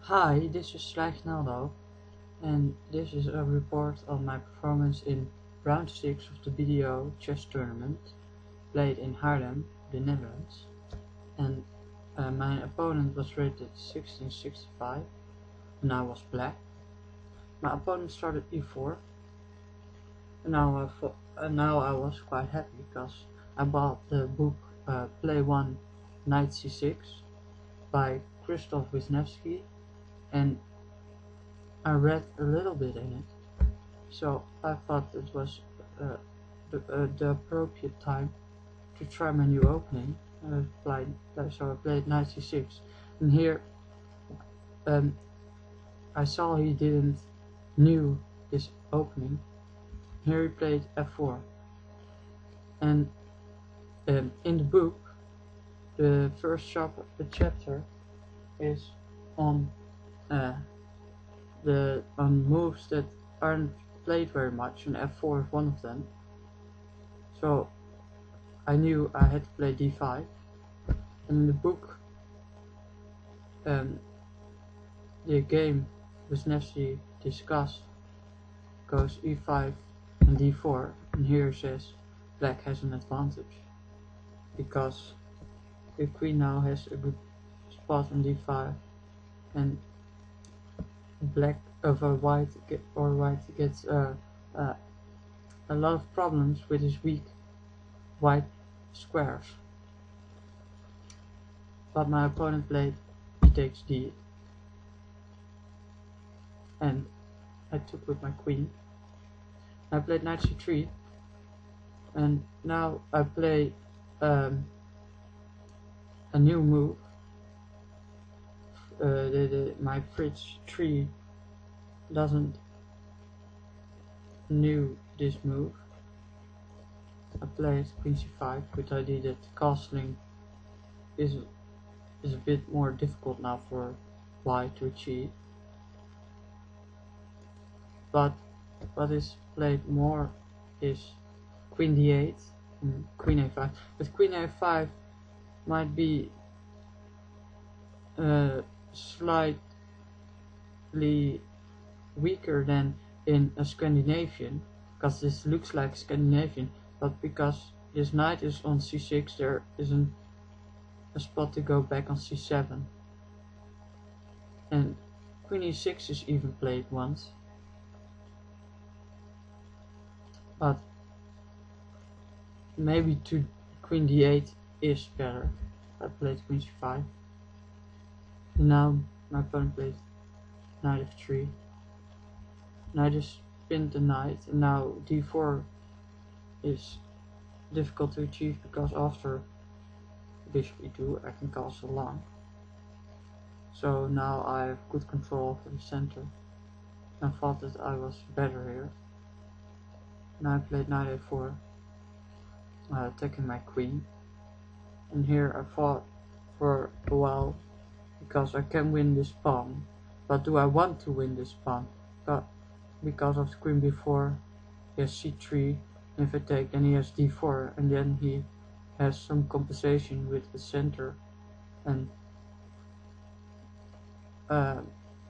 Hi, this is Naldo, and this is a report on my performance in round 6 of the BDO chess tournament played in Haarlem, the Netherlands. And my opponent was rated 1665, and I was black. My opponent started e4, and now I was quite happy because I bought the book Play 1 Knight c6 by Christoph Wisniewski, and I read a little bit in it, so I thought it was the appropriate time to try my new opening. So I played knight c6, and here I saw he didn't knew his opening. Here he played f4, and in the book the first chapter is on on moves that aren't played very much, and f4 is one of them. So I knew I had to play d5, and in the book the game Wisniewski discussed goes e5 and d4, and here says black has an advantage because the queen now has a good spot on d5, and white gets a lot of problems with his weak white squares. But my opponent played e takes d, and I took with my queen. I played knight c3, and now I play a new move. My fridge 3 doesn't knew this move. I played queen c5 with the idea that castling is a bit more difficult now for white to achieve. But what is played more is queen d8 and queen a5. But queen a5 might be slightly weaker than in a Scandinavian, because this looks like Scandinavian, but because this knight is on c6, there isn't a spot to go back on c7. And queen e6 is even played once, but maybe to queen d8 is better. I played queen c5, and now my opponent plays knight f3. And I just pinned the knight, and now d4 is difficult to achieve because after bishop e2 I can castle long. So now I have good control for the center. I thought that I was better here. Now I played knight a4, attacking my queen. And here I fought for a while because I can win this pawn. But do I want to win this pawn? Because of the queen b4, he has c3, and if I take, then he has d4, and then he has some compensation with the center and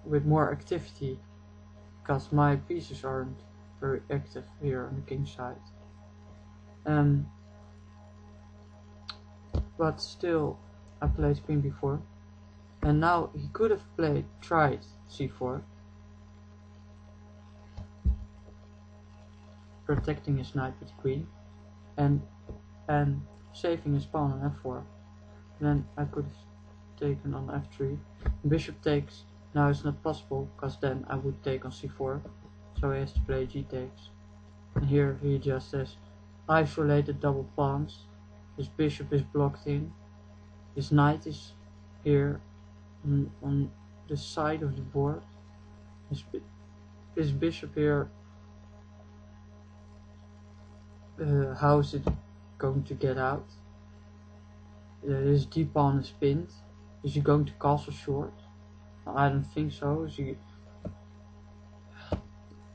with more activity, because my pieces aren't very active here on the king side. But still, I played queen b4, and now he could have tried c4, protecting his knight with the queen, and saving his pawn on f4. And then I could have taken on f3. Bishop takes now is not possible, because then I would take on c4, so he has to play g takes. And here he just says isolated double pawns. His bishop is blocked in. His knight is here on the side of the board. His bishop here. How is it going to get out? His d pawn is pinned. Is he going to castle short? I don't think so.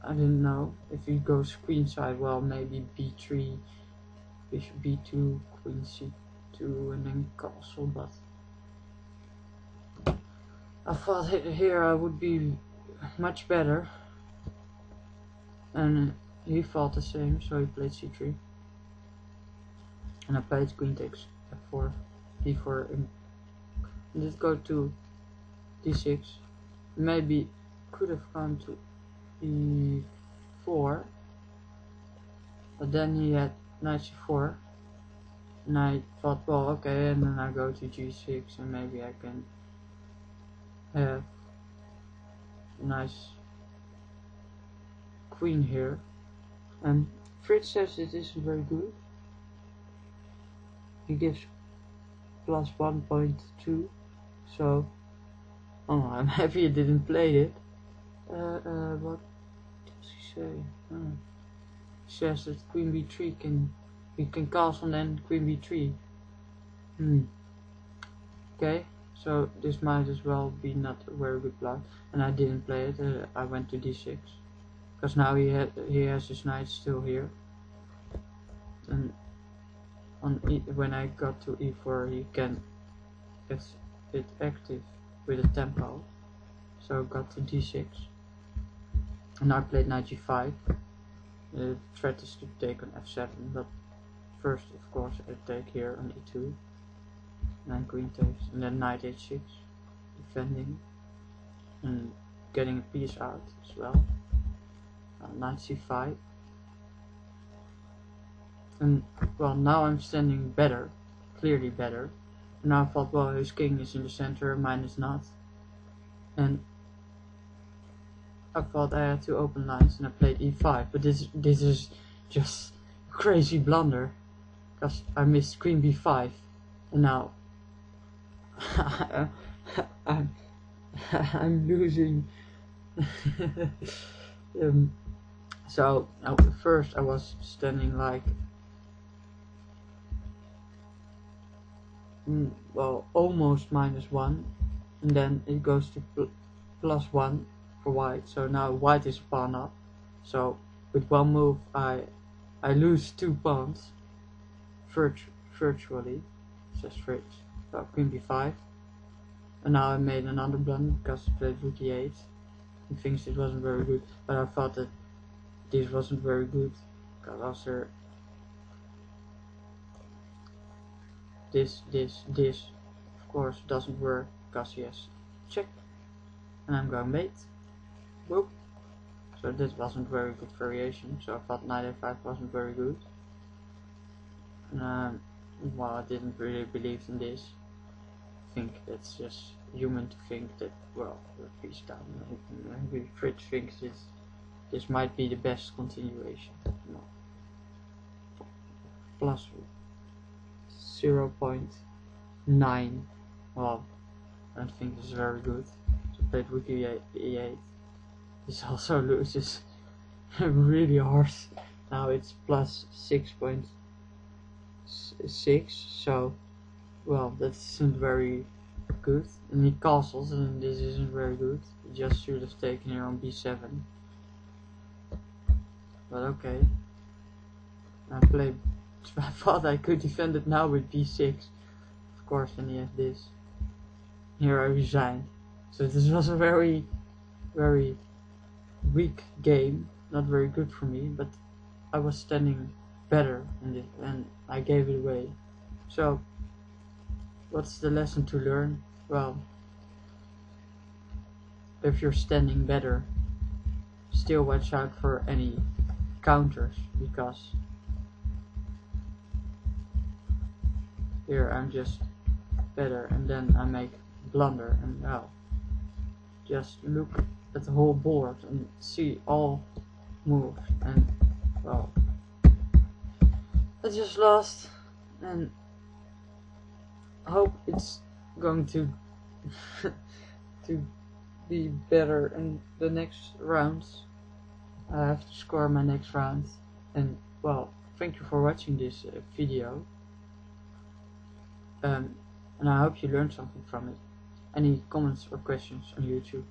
I didn't know. If he goes queenside, well, maybe b3, bishop b2, queen c2, and then castle. But I thought here I would be much better, and he thought the same, so he played c3, and I played queen takes f4, d4, and did go to d6. Maybe could have gone to e4, but then he had knight c4, and I thought, well, okay, and then I go to g6, and maybe I can have a nice queen here. And Fritz says it isn't very good. He gives plus 1.2, so I'm happy I didn't play it. What does he say? He says that queen b3 we can castle and then queen b3. Okay, so this might as well be not a very good plan, and I didn't play it. I went to d6 because now he has his knight still here, and when I got to e4 he can get it active with a tempo, so I got to d6, and I played knight g5. The threat is to take on f7, but first of course I take here on e2, and then queen takes, and then knight h6, defending and getting a piece out as well. Knight c5, and well, now I'm standing better, clearly better. And now I thought, well, his king is in the center, mine is not, and I thought I had to open lines, and I played e5, but this is just a crazy blunder, because I missed queen b5, and now I'm losing. So first I was standing like well, almost -1, and then it goes to +1 for white. So now white is a pawn up, so with one move I lose 2 pawns virtually, says Fritz. So queen b5, and now I made another blunder because I played rook e8. He thinks it wasn't very good, but I thought that this wasn't very good, because after this of course doesn't work, because he has check, and I'm going mate. Whoop. So this wasn't very good variation, so I thought knight a5 wasn't very good. Well, I didn't really believe in this. I think that's just human to think that, well, the piece down. Maybe Fritz thinks this might be the best continuation. No. Plus 0.9. Well, I don't think this is very good. So played rook e8. This also loses really hard. Now it's plus 6.6, so well, that isn't very good. And he castles, and this isn't very good. He just should have taken here on b7. But okay. I thought I could defend it now with b6. Of course, and he had this. Here I resigned. So this was a very, very weak game. Not very good for me, but I was standing better in it, and I gave it away. So what's the lesson to learn? Well, if you're standing better, still watch out for any counters, because here I'm just better, and then I make blunder, and well, just look at the whole board and see all moves, and well, I just lost, and I hope it's going to to be better in the next rounds. I have to score my next round, and well, thank you for watching this video, and I hope you learned something from it. Any comments or questions on YouTube?